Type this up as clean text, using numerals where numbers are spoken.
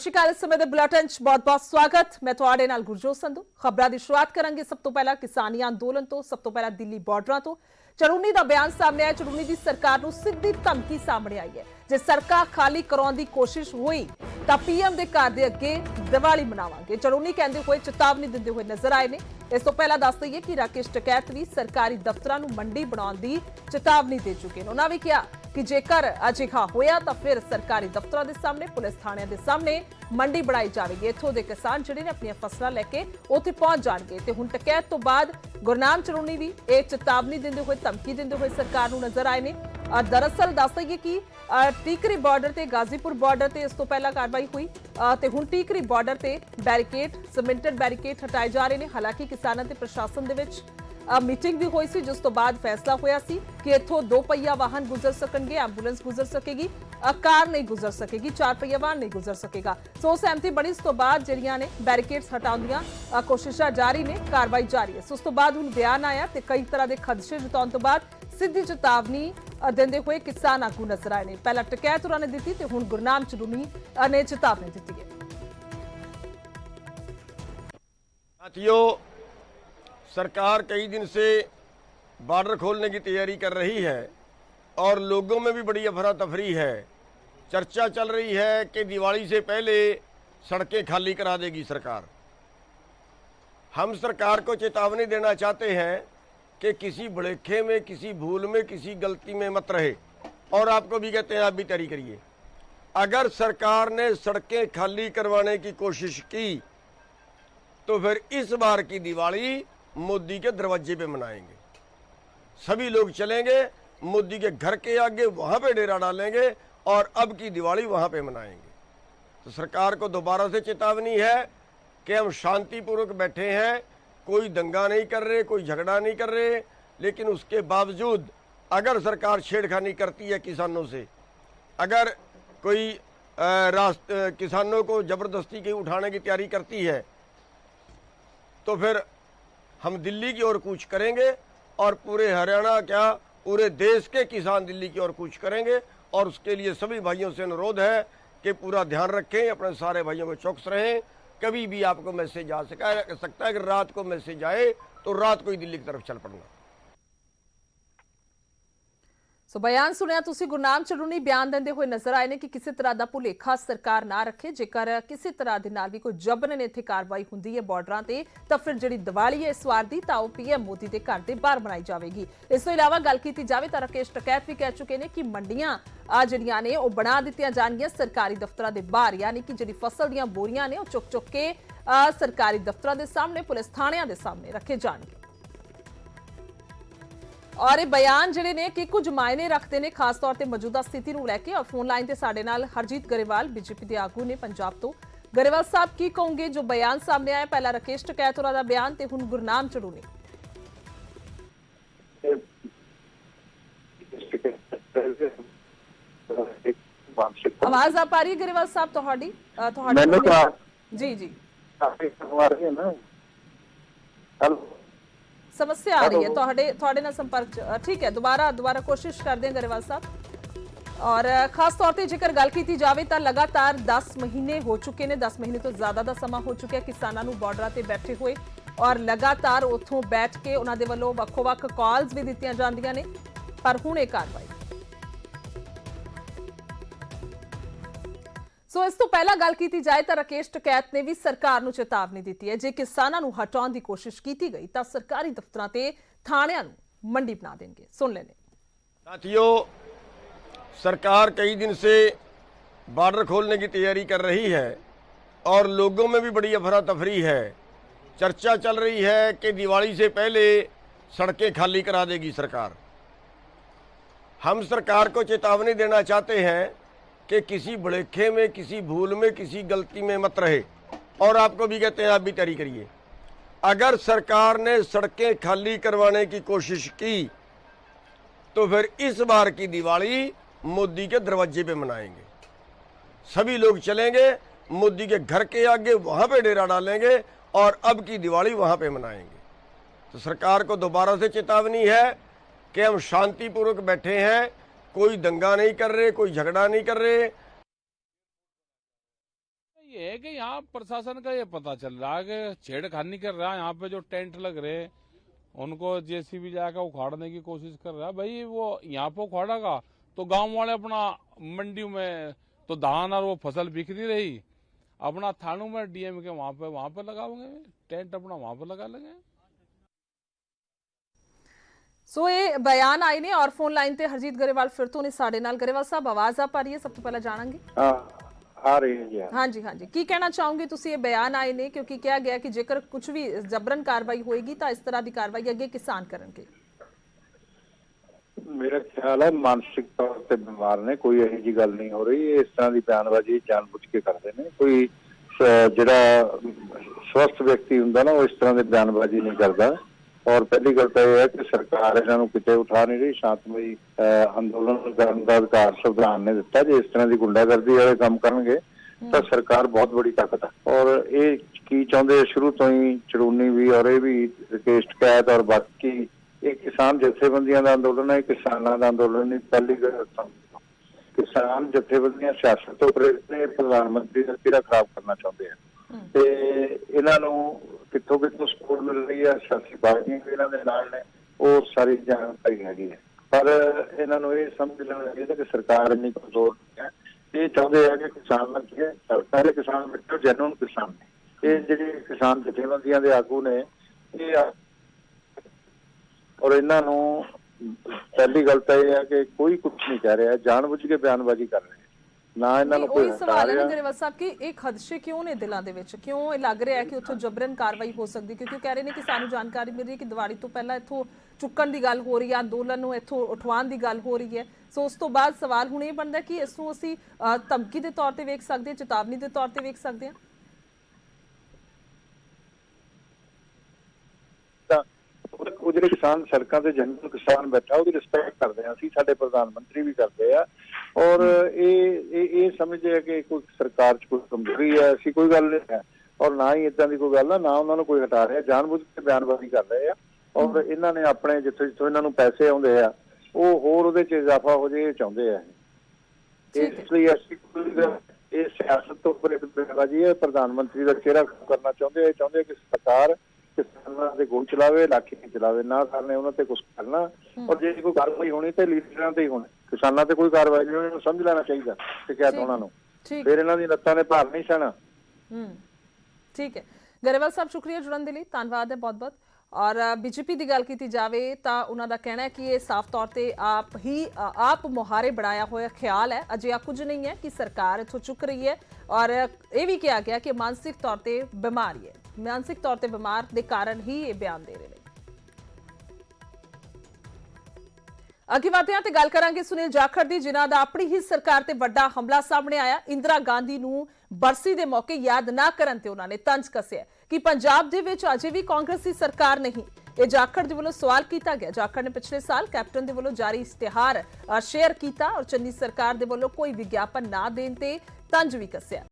शिकार इस समय दे बुलेटिन च बहुत-बहुत स्वागत। मैं तुहाडे नाल गुरजोत संधू। खबरां दी शुरुआत करांगे सब तो पहला किसानी अंदोलन तो। सब तो पहला दिल्ली बॉर्डरां तो। चरूनी दा बयान सामने आया। चरूनी दी सरकार नूं सिद्धी धमकी सामने आई है। जे सड़कां खाली कराउण दी कोशिश हुई तां पीएम दे घर दे अगे दिवाली मनावांगे। चरूनी कहंदे होए चेतावनी दिंदे होए नजर आए ने। इस तो पहला दस दईए कि राकेश टकैत भी सरकारी दफ्तरां नूं मंडी बनाउण दी चेतावनी दे चुके ने। उन्हां भी कहा कि जेकर अजिहा होया तां फिर सरकारी दफ्तरां दे सामने पुलिस थाणियां दे सामने मंडी बनाई जाएगी। इत्थों के किसान जिहड़े ने अपनी फसलां लैके उत्थे पहुंच जाएंगे। तो हुण टकैत तो बाद गुरनाम चरूनी भी एक चेतावनी देंदे हुए धमकी देंदे हुए सरकार नूं नजर आए ने। दरअसल दस दईए कि टीकरी बॉर्डर ते गाजीपुर बॉर्डर ते इस तो पहला कार्रवाई हुई तो हुण टीकरी बॉर्डर ते बैरीकेड सीमेंटेड बैरीकेड हटाए जा रहे हैं। हालांकि किसानां ते प्रशासन दे विच मीटिंग भी हुई सी जिस तो बाद फैसला होया सी कि इत्थों दो पहिया वाहन गुजर सकणगे, एंबूलेंस गुजर सकेगी, कार नहीं गुजर सकेगी, चार पहिया वाहन नहीं गुजर सकेगा। सो सहमति बनी। इस तो बाद जिहड़ियां ने बैरीकेड्स हटाउण दीआं कोशिशां जारी ने, कार्रवाई जारी है। उस तो बाद हुण बयान आया ते कई तरह के खदशे जताउण तो बाद सीधी चेतावनी देंदे हुए किसान आगू नजर आए ने। पहला टकैत होरां ने दित्ती ते हुण गुरनाम चरूनी ने चेतावनी दित्ती है। साथियों, सरकार कई दिन से बॉर्डर खोलने की तैयारी कर रही है और लोगों में भी बड़ी अफरा तफरी है। चर्चा चल रही है कि दिवाली से पहले सड़कें खाली करा देगी सरकार। हम सरकार को चेतावनी देना चाहते हैं कि किसी भुलेखे में, किसी भूल में, किसी गलती में मत रहे। और आपको भी कहते हैं, आप भी तैयारी करिए। अगर सरकार ने सड़कें खाली करवाने की कोशिश की तो फिर इस बार की दिवाली मोदी के दरवाजे पे मनाएंगे। सभी लोग चलेंगे मोदी के घर के आगे, वहां पे डेरा डालेंगे और अब की दिवाली वहां पे मनाएंगे। तो सरकार को दोबारा से चेतावनी है कि हम शांतिपूर्वक बैठे हैं, कोई दंगा नहीं कर रहे, कोई झगड़ा नहीं कर रहे, लेकिन उसके बावजूद अगर सरकार छेड़खानी करती है किसानों से, अगर कोई किसानों को जबरदस्ती की उठाने की तैयारी करती है तो फिर हम दिल्ली की ओर कूच करेंगे और पूरे हरियाणा क्या पूरे देश के किसान दिल्ली की ओर कूच करेंगे। और उसके लिए सभी भाइयों से अनुरोध है कि पूरा ध्यान रखें, अपने सारे भाइयों को चौकस रहें। कभी भी आपको मैसेज आ सकता है कि रात को मैसेज आए तो रात को ही दिल्ली की तरफ चल पड़ना। सो बयान सुनिया तुसी। गुरनाम चरूनी बयान देंदे हुए नजर आए ने कि किसी तरह का भुलेखा सरकार ना रखे। जेकर किसी तरह के नाल भी कोई जबरन ने इत्थे कार्रवाई हुंदी है बॉर्डरां ते तां फिर जिहड़ी दिवाली है इस वार दी तां ओह पीएम मोदी के घर दे बाहर मनाई जाएगी। इस तो इलावा गल कीती जावे तां राकेश टकैत भी कह चुके हैं कि मंडियां जिहड़ियां ने ओह बना दित्तियां जाणगीआं सरकारी दफ्तरां दे बाहर। यानी कि जिहड़ी फसल दीआं बोरियां ने ओह चुक के सरकारी दफ्तरां दे सामने, पुलिस थाणियां दे सामने रखे जाणगे। और ये बयान जिहड़े ने कि कुछ मायने रखते हैं, खास तौर पर मौजूदा स्थिति को लैके। और फोन लाइन से साडे नाल हरजीत गरेवाल बीजेपी के आगू ने पंजाब तो। गरेवाल साहब की कहोगे जो बयान सामने आया, पहला राकेश टकैत होरां दा बयान ते हुण गुरनाम चरूनी। आवाज आ पा रही है गरेवाल साहब तुहाडी? जी जी समस्या आ रही है थोड़े ना संपर्क। ठीक है, दोबारा कोशिश कर दें गरेवाल साहब। और खास तौर पर जेकर गल की जाए तो लगातार 10 महीने हो चुके हैं, 10 महीने तो ज्यादा का समा हो चुका है किसानों को बॉर्डर से बैठे हुए। और लगातार उतों बैठ के उन्होंने वालों वक्-वक् कॉल्स भी दित्तियां जांदियां ने, पर हुण इह कार्रवाई। सो इस तो पहला गल की जाए तो राकेश टकैत ने भी सरकार को चेतावनी दी है, जे किसानों को हटाने की कोशिश की गई तो सरकारी दफ्तरां ते थाणियां नूं मंडी बना देंगे। सुन लेने। साथियों, सरकार कई दिन से बॉर्डर खोलने की तैयारी कर रही है और लोगों में भी बड़ी अफरा तफरी है। चर्चा चल रही है कि दिवाली से पहले सड़कें खाली करा देगी सरकार। हम सरकार को चेतावनी देना चाहते हैं कि किसी भुलेखे में, किसी भूल में, किसी गलती में मत रहे। और आपको भी कहते हैं, आप भी तैयारी करिए। अगर सरकार ने सड़कें खाली करवाने की कोशिश की तो फिर इस बार की दिवाली मोदी के दरवाजे पे मनाएंगे। सभी लोग चलेंगे मोदी के घर के आगे, वहां पे डेरा डालेंगे और अब की दिवाली वहां पे मनाएंगे। तो सरकार को दोबारा से चेतावनी है कि हम शांतिपूर्वक बैठे हैं, कोई दंगा नहीं कर रहे, कोई झगड़ा नहीं कर रहे। है कि यहाँ प्रशासन का ये पता चल रहा है कि छेड़खानी कर रहा है। यहाँ पे जो टेंट लग रहे हैं उनको जेसीबी जाकर उखाड़ने की कोशिश कर रहा है। भाई वो यहाँ पे उखाड़ेगा तो गांव वाले अपना मंडी में तो धान और वो फसल बिखरी रही, अपना थानों में डीएम के वहां पे लगाओगे टेंट, अपना वहां पे लगा लेंगे। सो ये बयान आए ने और फोन लाइन ते हरजीत गरेवाल फिर तो ने साडे नाल। गरेवाल साहब आवाज आ पा रही है? सब तो पहले जानेंगे। आ रही है जी। हाँ जी की कहना चाहूंगे तुसी? ये बयान आए ने क्योंकि क्या गया कि जेकर कुछ भी जबरन कार्रवाई होएगी तो इस तरह की कार्रवाई अगे किसान करनगे। मेरा ख्याल है मानसिक तौर पे बीमार ने, कोई यही जी गल नहीं हो रही। इस तरह की बयानबाजी जानबूझ के करते ने। कोई जिहड़ा स्वस्थ व्यक्ति हुंदा ना वो इस तरह की बयानबाजी नहीं करता। और पहली गल तो यह है कि सरकार इन्हों किते उठा नहीं रही। शांतमई अंदोलन करने का अधिकार संविधान ने दिता। जो इस तरह की गुंडागर्दी वाले काम करेंगे तो सरकार बहुत बड़ी ताकत है। और ये की चाहते शुरू तो ही चड़ूनी भी और ये भी राकेश टिकैत और बाकी ये किसान जथेबंदियों का अंदोलन है, किसानों का अंदोलन नहीं। पहली गल किसान जथेबंदियां सियासत तो प्रेरित ने, प्रधानमंत्री का चेहरा खराब करना चाहते हैं। कितों कितों सपोर्ट मिल रही है, सियासी पार्टियां भी इन्होंने नाल ने, वो सारी जानकारी हैगी है। पर इन्हों ये समझ लेना चाहिए कि सरकार इन्नी कमजोर नहीं है। ये चाहते हैं कि किसान पहले किसान बैठे जैनुअन किसान ने, ये जो किसान जथेबंदियां के आगू ने ये और इन्हों पहली गल तो यह है कि कोई कुछ नहीं कह रहा है, जानबूझ के बयानबाजी कर रहे हैं ना। इन्हों कोई सवाल है ना गरेवाल साहब कि एक खदशे क्यों ने दिलों ਦੇ ਵਿੱਚ क्यों लग रहा है कि ਉੱਥੋਂ ਜਬਰਨ ਕਾਰਵਾਈ ਹੋ ਸਕਦੀ? ਕਿਉਂਕਿ ਕਹਿ ਰਹੇ ਨੇ ਕਿ ਸਾਨੂੰ ਜਾਣਕਾਰੀ ਮਿਲ ਰਹੀ ਹੈ ਕਿ ਦੀਵਾਲੀ ਤੋਂ ਪਹਿਲਾਂ ਇੱਥੋਂ ਚੁੱਕਣ ਦੀ ਗੱਲ ਹੋ ਰਹੀ ਹੈ, ਅੰਦੋਲਨ ਨੂੰ ਇੱਥੋਂ ਉਠਵਾਉਣ ਦੀ ਗੱਲ ਹੋ ਰਹੀ ਹੈ। ਸੋ ਉਸ ਤੋਂ ਬਾਅਦ ਸਵਾਲ ਹੁਣ ਇਹ ਬਣਦਾ ਕਿ ਇਸ ਨੂੰ ਅਸੀਂ ਧਮਕੀ ਦੇ ਤੌਰ ਤੇ ਵੇਖ ਸਕਦੇ ਹਾਂ, ਚੇਤਾਵਨੀ ਦੇ ਤੌਰ ਤੇ ਵੇਖ ਸਕਦੇ ਹਾਂ। ਉਹ ਜਿਹੜੇ ਕਿਸਾਨ ਸੜਕਾਂ ਤੇ ਜਨਰਲ ਕਿਸਾਨ ਬੈਠਾ ਉਹਦੀ ਰਿਸਪੈਕਟ ਕਰਦੇ ਆ ਅਸੀਂ, ਸਾਡੇ ਪ੍ਰਧਾਨ ਮੰਤਰੀ ਵੀ ਕਰਦੇ ਆ। ਔਰ ਇਹ ਸਮਝਦੇ ਆ ਕਿ ਕੋਈ ਸਰਕਾਰ 'ਚ ਕੋਈ ਕਮਜ਼ੋਰੀ ਹੈ, ਐਸੀ ਕੋਈ ਗੱਲ ਨਹੀਂ ਹੈ। ਔਰ ਨਾ ਹੀ ਇਦਾਂ ਦੀ ਕੋਈ ਗੱਲ ਆ, ਨਾ ਉਹਨਾਂ ਨੂੰ ਕੋਈ ਹਟਾ ਰਿਹਾ, ਜਾਣਬੁੱਝ ਕੇ ਬਿਆਨਬਾਜ਼ੀ ਕਰ ਰਹੇ ਆ। ਔਰ ਇਹਨਾਂ ਨੇ ਆਪਣੇ ਜਿੱਥੋਂ ਇਹਨਾਂ ਨੂੰ ਪੈਸੇ ਆਉਂਦੇ ਆ ਉਹ ਹੋਰ ਉਹਦੇ 'ਚ ਇਜ਼ਾਫਾ ਹੋ ਜਾਏ ਚਾਹੁੰਦੇ ਆ। ਇਸ ਲਈ ਅਸੀਂ ਇਹ ਸਿਆਸਤ ਤੋਂ ਪ੍ਰੇਰਿਤ ਬਿਆਨਬਾਜ਼ੀ ਹੈ। ਪ੍ਰਧਾਨ ਮੰਤਰੀ ਦਾ ਚਿਹਰਾ ਕਰਨਾ ਚਾਹੁੰਦੇ ਆ, ਚਾਹੁੰਦੇ ਕਿ ਸਰਕਾਰ किसानों से गोल चलावे, लाठी नहीं चलावे, ना करने उन्होंने कुछ करना। और जो कोई कार्रवाई होनी तो लीडर से ही होनी, किसानों से कोई कार्रवाई नहीं होनी। समझ लेना चाहिए शिकायत उन्होंने, फिर इन्हों की लत्तां ने भार नहीं सहना। ठीक है गरेवाल साहब, शुक्रिया जुड़न के लिए, धन्यवाद है बहुत बहुत। और बीजेपी की गल की जाए तो उन्होंने कहना है कि ये साफ तौर पर आप मुहारे बनाया हुआ ख्याल है, अजिहा कुछ नहीं है कि सरकार इत्थों चुक रही है। और यह भी कहा गया कि मानसिक तौर पर बीमारी है, मानसिक तौर पर बीमार के कारण ही ये बयान दे रहे हैं। अगे वधदे हां ते गल करांगे सुनील जाखड़ दी, जिन्हां दा अपनी ही सरकार ते वड्डा हमला सामने आया। इंदिरा गांधी नूं बरसी दे मौके याद ना करन ते उन्हां ने तंज कसिया कि पंजाब दे विच अजे भी कांग्रेसी सरकार नहीं। ये जाखड़ दे वल्लों सवाल किया गया। जाखड़ ने पिछले साल कैप्टन दे वल्लों जारी इश्तिहार शेयर किया और चन्नी सरकार दे वल्लों कोई विज्ञापन ना देण ते तंज भी कसिया।